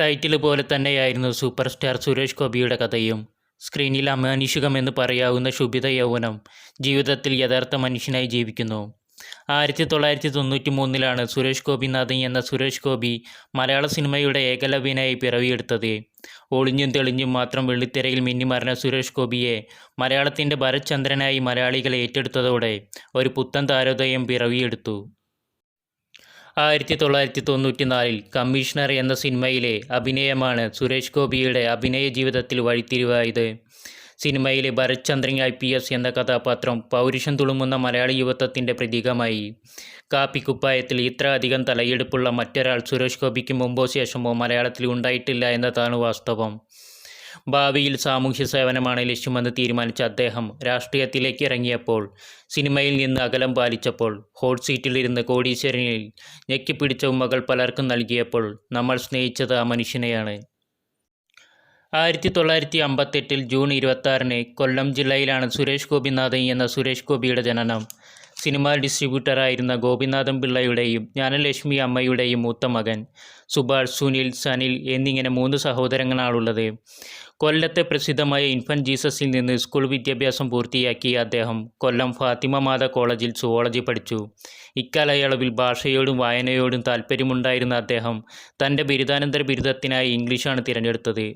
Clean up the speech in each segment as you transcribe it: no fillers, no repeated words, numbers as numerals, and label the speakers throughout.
Speaker 1: Title പോലെ തന്നെയായിരുന്നു super star Suresh ഗോപിയുടെ കഥയും. സ്ക്രീനിൽ അമാനുഷികമെന്ന് പറയാവുന്ന ശുഭിത യൗവനം ജീവിതത്തിൽ യഥാർത്ഥ മനുഷ്യനായി ജീവിക്കുന്നു. 1993 സുരേഷ് ഗോപിനാഥൻ എന്ന സുരേഷ് ഗോപി മലയാള സിനിമയുടെ ഏകലവ്യനായി പിറവിയെടുത്തത്. ഒളിഞ്ഞും തെളിഞ്ഞും മാത്രം വെള്ളിത്തിരയിൽ മിന്നിമറഞ്ഞ സുരേഷ് ഗോപിയെ മലയാളത്തിൻ്റെ ഭരത് ചന്ദ്രനായി മലയാളികൾ ഏറ്റെടുത്തതോടെ ഒരു പുത്തൻ താരോദയം പിറവിയെടുത്തു. 1994 കമ്മീഷണർ എന്ന സിനിമയിലെ അഭിനയമാണ് സുരേഷ് ഗോപിയുടെ അഭിനയ ജീവിതത്തിൽ വഴിത്തിരിവായത്. സിനിമയിലെ ഭരത് ചന്ദ്രൻ IPS എന്ന കഥാപാത്രം പൗരുഷം തുളുമ്പുന്ന മലയാളി യുവത്വത്തിൻ്റെ പ്രതീകമായി. കാപ്പിക്കുപ്പായത്തിൽ ഇത്ര അധികം തലയെടുപ്പുള്ള മറ്റൊരാൾ സുരേഷ് ഗോപിക്ക് മുമ്പോ ശേഷമോ മലയാളത്തിൽ ഉണ്ടായിട്ടില്ല എന്നതാണ് വാസ്തവം. ഭാവിയിൽ സാമൂഹ്യ സേവനമാണ് ലക്ഷ്യമെന്ന് തീരുമാനിച്ച അദ്ദേഹം രാഷ്ട്രീയത്തിലേക്ക് ഇറങ്ങിയപ്പോൾ, സിനിമയിൽ നിന്ന് അകലം പാലിച്ചപ്പോൾ, ഹോട്ട് സീറ്റിലിരുന്ന് കോടീശ്വരനിൽ ഞെക്കിപ്പിടിച്ച ഉമ്മകൾ പലർക്കും നൽകിയപ്പോൾ നമ്മൾ സ്നേഹിച്ചത് ആ മനുഷ്യനെയാണ്. 1958 ജൂൺ 26 കൊല്ലം ജില്ലയിലാണ് സുരേഷ് ഗോപിനാഥൻ എന്ന സുരേഷ് ഗോപിയുടെ ജനനം. സിനിമാ ഡിസ്ട്രിബ്യൂട്ടറായിരുന്ന ഗോപിനാഥൻ പിള്ളയുടെയും ജ്ഞാനലക്ഷ്മി അമ്മയുടെയും മൂത്ത മകൻ. സുഭാഷ്, സുനിൽ, സനിൽ എന്നിങ്ങനെ 3 സഹോദരങ്ങളാണുള്ളത്. കൊല്ലത്തെ പ്രസിദ്ധമായ ഇൻഫന്റ് ജീസസിൽ നിന്ന് സ്കൂൾ വിദ്യാഭ്യാസം പൂർത്തിയാക്കിയ അദ്ദേഹം കൊല്ലം ഫാത്തിമ മാത കോളേജിൽ സുവോളജി പഠിച്ചു. ഇക്കാലയളവിൽ ഭാഷയോടും വായനയോടും താൽപ്പര്യമുണ്ടായിരുന്ന അദ്ദേഹം തൻ്റെ ബിരുദാനന്തര ബിരുദത്തിനായി ഇംഗ്ലീഷാണ് തിരഞ്ഞെടുത്തത്.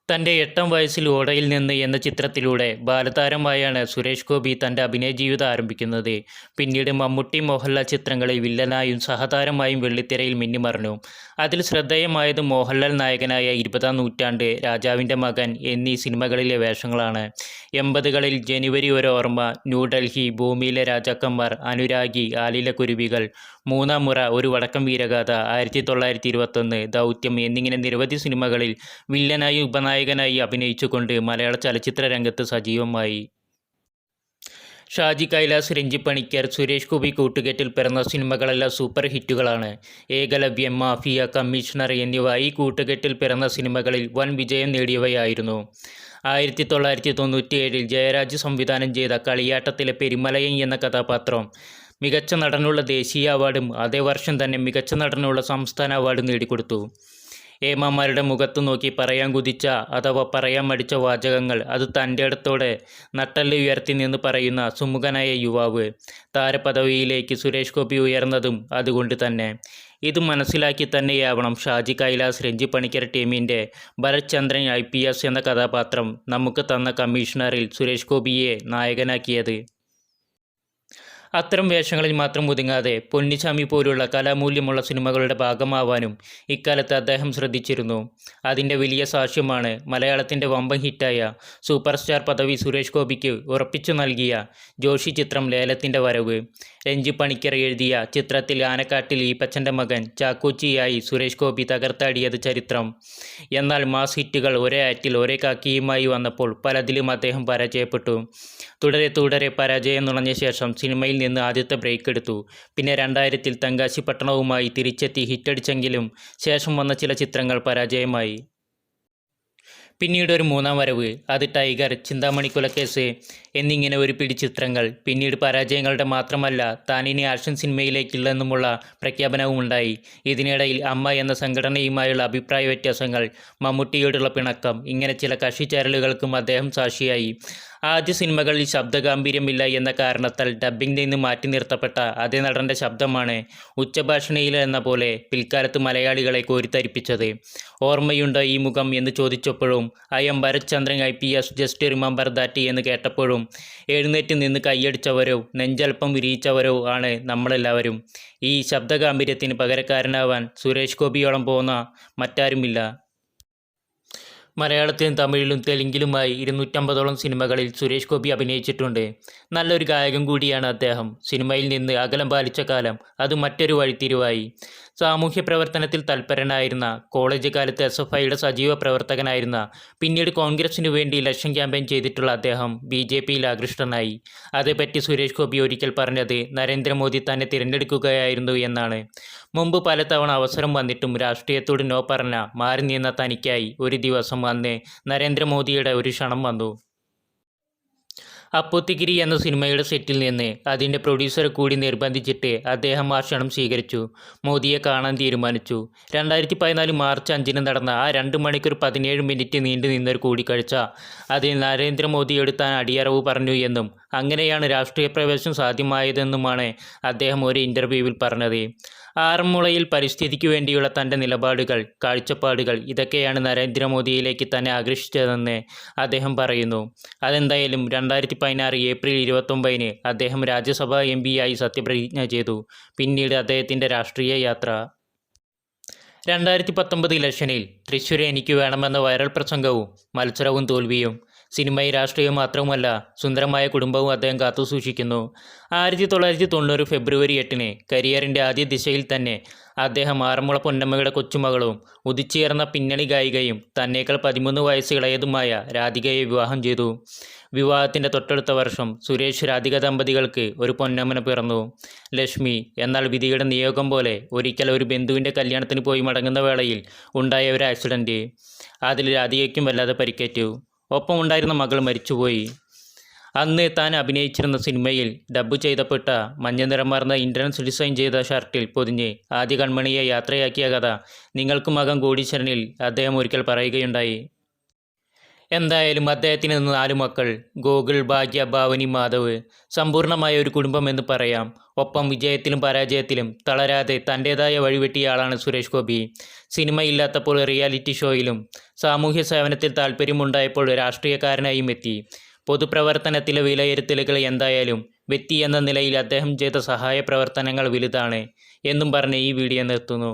Speaker 1: തൻ്റെ 8ാം വയസ്സിൽ ഓടയിൽ നിന്ന് എന്ന ചിത്രത്തിലൂടെ ബാലതാരമായാണ് സുരേഷ് ഗോപി തൻ്റെ അഭിനയ ജീവിതം ആരംഭിക്കുന്നത്. പിന്നീട് മമ്മൂട്ടി, മോഹൻലാൽ ചിത്രങ്ങളിൽ വില്ലനായും സഹതാരമായും വെള്ളിത്തിരയിൽ മിന്നിമറഞ്ഞു. അതിൽ ശ്രദ്ധേയമായത് മോഹൻലാൽ നായകനായ 20ാം നൂറ്റാണ്ട്, രാജാവിൻ്റെ മകൻ എന്നീ സിനിമകളിലെ വേഷങ്ങളാണ്. 80കളിൽ ജനുവരി ഒരു ഓർമ്മ, ന്യൂഡൽഹി, ഭൂമിയിലെ രാജാക്കന്മാർ, അനുരാഗി, ആലില കുരുവികൾ, 3ാം മുറ, ഒരു വടക്കൻ വീരഗാഥ, 1921, ദൗത്യം എന്നിങ്ങനെ നിരവധി സിനിമകളിൽ വില്ലനായി ഉപനായകനായി അഭിനയിച്ചുകൊണ്ട് മലയാള ചലച്ചിത്ര രംഗത്ത് സജീവമായി. ഷാജി കൈലാസ്, രഞ്ജി പണിക്കർ, സുരേഷ് ഗോപി കൂട്ടുകെട്ടിൽ പിറന്ന സിനിമകളെല്ലാം സൂപ്പർ ഹിറ്റുകളാണ്. ഏകലവ്യം, മാഫിയ, കമ്മീഷണർ എന്നിവ ഈ കൂട്ടുകെട്ടിൽ പിറന്ന സിനിമകളിൽ വൻ വിജയം നേടിയവയായിരുന്നു. 1997 ജയരാജ് സംവിധാനം ചെയ്ത കളിയാട്ടത്തിലെ പെരുമലയൻ എന്ന കഥാപാത്രം മികച്ച നടനുള്ള ദേശീയ അവാർഡും അതേ വർഷം തന്നെ മികച്ച നടനുള്ള സംസ്ഥാന അവാർഡും നേടിക്കൊടുത്തു. ഏമാമാരുടെ മുഖത്തു നോക്കി പറയാൻ കുതിച്ച അഥവാ പറയാൻ മടിച്ച വാചകങ്ങൾ അത് തൻ്റെ ഇടത്തോടെ നട്ടെല്ല് ഉയർത്തി നിന്ന് പറയുന്ന സുമുഖനായ യുവാവ്. താരപദവിയിലേക്ക് സുരേഷ് ഗോപി ഉയർന്നതും അതുകൊണ്ട് തന്നെ. ഇത് മനസ്സിലാക്കി തന്നെയാവണം ഷാജി കൈലാസ്, രഞ്ജി പണിക്കർ ടീമിൻ്റെ ഭരത് ചന്ദ്രൻ IPS എന്ന കഥാപാത്രം നമുക്ക് തന്ന കമ്മീഷണറിൽ സുരേഷ് ഗോപിയെ നായകനാക്കിയത്. അത്തരം വേഷങ്ങളിൽ മാത്രം ഒതുങ്ങാതെ പൊന്നിച്ചാമി പോലുള്ള കലാമൂല്യമുള്ള സിനിമകളുടെ ഭാഗമാവാനും ഇക്കാലത്ത് അദ്ദേഹം ശ്രദ്ധിച്ചിരുന്നു. അതിൻ്റെ വലിയ സാക്ഷ്യമാണ് മലയാളത്തിൻ്റെ വമ്പൻ ഹിറ്റായ സൂപ്പർ സ്റ്റാർ പദവി സുരേഷ് ഗോപിക്ക് ഉറപ്പിച്ചു നൽകിയ ജോഷി ചിത്രം ലേലത്തിൻ്റെ വരവ്. രഞ്ജി പണിക്കർ എഴുതിയ ചിത്രത്തിൽ ആനക്കാട്ടിൽ ഈപ്പച്ചൻ്റെ മകൻ ചാക്കോച്ചിയായി സുരേഷ് ഗോപി തകർത്താടിയത് ചരിത്രം. എന്നാൽ മാസ് ഹിറ്റുകൾ ഒരേ ആറ്റിൽ ഒരേ കാക്കിയുമായി വന്നപ്പോൾ പലതിലും അദ്ദേഹം പരാജയപ്പെട്ടു. തുടരെ പരാജയം നുണഞ്ഞ ശേഷം സിനിമയിൽ നിന്ന് ആദ്യത്തെ ബ്രേക്ക് എടുത്തു. പിന്നെ 2000 തെങ്കാശി പട്ടണവുമായി തിരിച്ചെത്തി ഹിറ്റടിച്ചെങ്കിലും ശേഷം വന്ന ചില ചിത്രങ്ങൾ പരാജയമായി. പിന്നീട് ഒരു 3ാം വരവ്, അത് ടൈഗർ, ചിന്താമണി കൊലക്കേസ് എന്നിങ്ങനെ ഒരു പിടി ചിത്രങ്ങൾ. പിന്നീട് പരാജയങ്ങളുടെ മാത്രമല്ല, താനിനി ആക്ഷൻ സിനിമയിലേക്കില്ലെന്നുമുള്ള പ്രഖ്യാപനവും ഉണ്ടായി. ഇതിനിടയിൽ അമ്മ എന്ന സംഘടനയുമായുള്ള അഭിപ്രായ വ്യത്യാസങ്ങൾ, മമ്മൂട്ടിയോടുള്ള പിണക്കം, ഇങ്ങനെ ചില കക്ഷിച്ചേരലുകൾക്കും അദ്ദേഹം സാക്ഷിയായി. ആദ്യ സിനിമകളിൽ ശബ്ദഗാംഭീര്യമില്ല എന്ന കാരണത്താൽ ഡബ്ബിംഗിൽ നിന്ന് മാറ്റി നിർത്തപ്പെട്ട അതേ നടൻ്റെ ശബ്ദമാണ് ഉച്ചഭാഷണിയിൽ എന്ന പോലെ പിൽക്കാലത്ത് മലയാളികളെ കോരിത്തരിപ്പിച്ചത്. ഓർമ്മയുണ്ടോ ഈ മുഖം എന്ന് ചോദിച്ചപ്പോഴും I am Bharath Chandran IPS, just remember that എന്ന് കേട്ടപ്പോഴും എഴുന്നേറ്റ് നിന്ന് കൈയടിച്ചവരോ നെഞ്ചൽപ്പം വിരിയിച്ചവരോ ആണ് നമ്മളെല്ലാവരും. ഈ ശബ്ദഗാംഭീര്യത്തിന് പകരക്കാരനാവാൻ സുരേഷ് ഗോപിയോളം പോകുന്ന മറ്റാരുമില്ല. മലയാളത്തിലും തമിഴിലും തെലുങ്കിലുമായി 250ഓളം സിനിമകളിൽ സുരേഷ് ഗോപി അഭിനയിച്ചിട്ടുണ്ട്. നല്ലൊരു ഗായകൻ കൂടിയാണ് അദ്ദേഹം. സിനിമയിൽ നിന്ന് അകലം പാലിച്ച കാലം അത് മറ്റൊരു വഴിത്തിരിവായി. സാമൂഹ്യ പ്രവർത്തനത്തിൽ തൽപരനായിരുന്ന, കോളേജ് കാലത്ത് SFIയുടെ സജീവ പ്രവർത്തകനായിരുന്ന, പിന്നീട് കോൺഗ്രസിനു വേണ്ടി ഇലക്ഷൻ ക്യാമ്പയിൻ ചെയ്തിട്ടുള്ള അദ്ദേഹം BJPയിൽ ആകൃഷ്ടനായി. അതേപ്പറ്റി സുരേഷ് ഗോപി ഒരിക്കൽ പറഞ്ഞത് നരേന്ദ്രമോദി തന്നെ തിരഞ്ഞെടുക്കുകയായിരുന്നു എന്നാണ്. മുമ്പ് പലതവണ അവസരം വന്നിട്ടും രാഷ്ട്രീയത്തോട് നോ പറഞ്ഞ മാറി നിന്ന തനിക്കായി ഒരു ദിവസം അന്ന് നരേന്ദ്രമോദിയുടെ ഒരു ക്ഷണം വന്നു. അപ്പുത്തിഗിരി എന്ന സിനിമയുടെ സെറ്റിൽ നിന്ന് അതിൻ്റെ പ്രൊഡ്യൂസറെ കൂടി നിർബന്ധിച്ചിട്ട് അദ്ദേഹം ആ ക്ഷണം സ്വീകരിച്ചു. മോദിയെ കാണാൻ തീരുമാനിച്ചു. 2014 മാർച്ച് 5 നടന്ന ആ 2 മണിക്കൂർ 17 മിനിറ്റ് നീണ്ടു നിന്നൊരു കൂടിക്കാഴ്ച അതിൽ നരേന്ദ്രമോദിയോട് താൻ അടിയറവ് പറഞ്ഞു എന്നും അങ്ങനെയാണ് രാഷ്ട്രീയ പ്രവേശം സാധ്യമായതെന്നുമാണ് അദ്ദേഹം ഒരു ഇൻ്റർവ്യൂവിൽ പറഞ്ഞത്. ആറന്മുളയിൽ പരിസ്ഥിതിക്ക് വേണ്ടിയുള്ള തൻ്റെ നിലപാടുകൾ, കാഴ്ചപ്പാടുകൾ ഇതൊക്കെയാണ് നരേന്ദ്രമോദിയിലേക്ക് തന്നെ ആകർഷിച്ചതെന്ന് അദ്ദേഹം പറയുന്നു. അതെന്തായാലും 2016 ഏപ്രിൽ 29 അദ്ദേഹം രാജ്യസഭാ MP ആയി സത്യപ്രതിജ്ഞ ചെയ്തു. പിന്നീട് അദ്ദേഹത്തിൻ്റെ രാഷ്ട്രീയ യാത്ര. 2019 ഇലക്ഷനിൽ തൃശ്ശൂർ എനിക്ക് വേണമെന്ന വൈറൽ പ്രസംഗവും മത്സരവും തോൽവിയും. സിനിമയും രാഷ്ട്രീയവും മാത്രവുമല്ല, സുന്ദരമായ കുടുംബവും അദ്ദേഹം കാത്തുസൂക്ഷിക്കുന്നു. 1990 ഫെബ്രുവരി 8 കരിയറിൻ്റെ ആദ്യ ദിശയിൽ തന്നെ അദ്ദേഹം ആറന്മുള പൊന്നമ്മയുടെ കൊച്ചുമകളും ഉദിച്ചുയർന്ന പിന്നണി ഗായികയും തന്നേക്കാൾ 13 വയസ്സ് ഇളയതുമായ രാധികയെ വിവാഹം ചെയ്തു. വിവാഹത്തിൻ്റെ തൊട്ടടുത്ത വർഷം സുരേഷ് രാധിക ദമ്പതികൾക്ക് ഒരു പൊന്നമ്മന പിറന്നു, ലക്ഷ്മി. എന്നാൽ വിധിയുടെ നിയോഗം പോലെ ഒരിക്കൽ ഒരു ബന്ധുവിൻ്റെ കല്യാണത്തിന് പോയി മടങ്ങുന്ന വേളയിൽ ഉണ്ടായ ഒരു ആക്സിഡൻറ്റ്. അതിൽ രാധികയ്ക്കും വല്ലാതെ പരിക്കേറ്റു. ഒപ്പം ഉണ്ടായിരുന്ന മകൾ മരിച്ചുപോയി. അന്ന് താൻ അഭിനയിച്ചിരുന്ന സിനിമയിൽ ഡബ്ബ് ചെയ്തപ്പെട്ട മഞ്ഞ നിറമാർന്ന ഇൻട്രൻസ് ഡിസൈൻ ചെയ്ത ഷർട്ടിൽ പൊതിഞ്ഞ് ആദ്യ കൺമണിയെ യാത്രയാക്കിയ കഥ നിങ്ങൾക്ക് മകൻ കോടീശ്വരനിൽ അദ്ദേഹം ഒരിക്കൽ പറയുകയുണ്ടായി. എന്തായാലും അദ്ദേഹത്തിന് 4 മക്കൾ: ഗോകുൽ, ഭാഗ്യ, ഭാവനി, മാധവ്. സമ്പൂർണ്ണമായ ഒരു കുടുംബം എന്ന് പറയാം. ഒപ്പം വിജയത്തിലും പരാജയത്തിലും തളരാതെ തൻ്റേതായ വഴിവെട്ടിയ ആളാണ് സുരേഷ് ഗോപി. സിനിമയില്ലാത്തപ്പോൾ റിയാലിറ്റി ഷോയിലും സാമൂഹ്യ സേവനത്തിൽ താല്പര്യമുണ്ടായപ്പോൾ രാഷ്ട്രീയക്കാരനായും എത്തി. പൊതുപ്രവർത്തനത്തിലെ വിലയിരുത്തലുകൾ എന്തായാലും വ്യക്തി എന്ന നിലയിൽ അദ്ദേഹം ചെയ്ത സഹായ പ്രവർത്തനങ്ങൾ വലുതാണ് എന്നും പറഞ്ഞ് ഈ വീഡിയോ നിർത്തുന്നു.